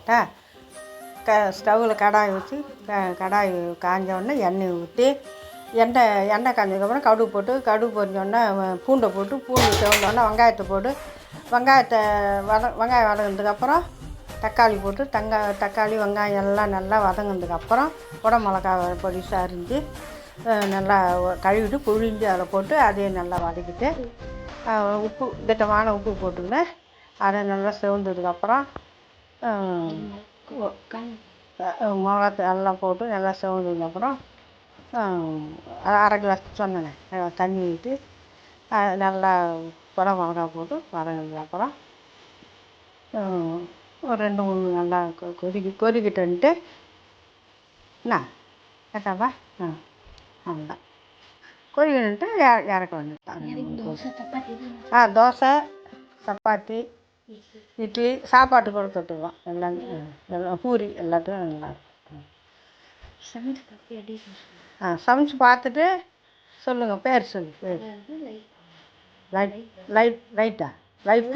போட்டா ஸ்டவ்வில் கடாய் வச்சு கடாய் காஞ்சோடனே எண்ணெய் ஊற்றி எண்ணெய் காஞ்சதுக்கப்புறம் கடுகு போட்டு கடுகு பொரிஞ்சோடனே பூண்டை போட்டு பூண்டு செவந்தோடனே வெங்காயத்தை போட்டு வெங்காயம் வதங்கினதுக்கப்புறம் தக்காளி போட்டு தக்காளி வெங்காயம் எல்லாம் நல்லா வதங்கினதுக்கப்புறம் குடை மிளகா பொடிசாக அரிஞ்சு நல்லா கழுவிட்டு புழிஞ்சு அதில் போட்டு அதையும் நல்லா வதக்கிட்டு உப்பு திட்டமான உப்பு போட்டுக்கினேன். அதை நல்லா செவந்ததுக்கப்புறம் மிளகாத்து எல்லாம் போட்டு நல்லா செவந்ததுக்கப்புறம் அரை கிளாஸ் சொன்னேனே தண்ணி ஊற்றி நல்லா குடை மிளகா போட்டு வதங்கினதுக்கப்புறம் ஒரு 2-3 நல்லா கொதிக்கிட்டன்ட்டு என்ன கேட்டாப்பா அவ்வளோதான் கொதிக்கணுன்ட்டு இறக்க வேண்டியது. தோசை சப்பாத்தி இட்லி சாப்பாட்டு கூட தொட்டுக்கலாம். எல்லாம் பூரி எல்லாத்துக்கும் நல்லாயிருக்கும். சமைச்சு பார்த்துட்டு சொல்லுங்கள். பேர் சொல்லு. பேர் லைட்டா லைட்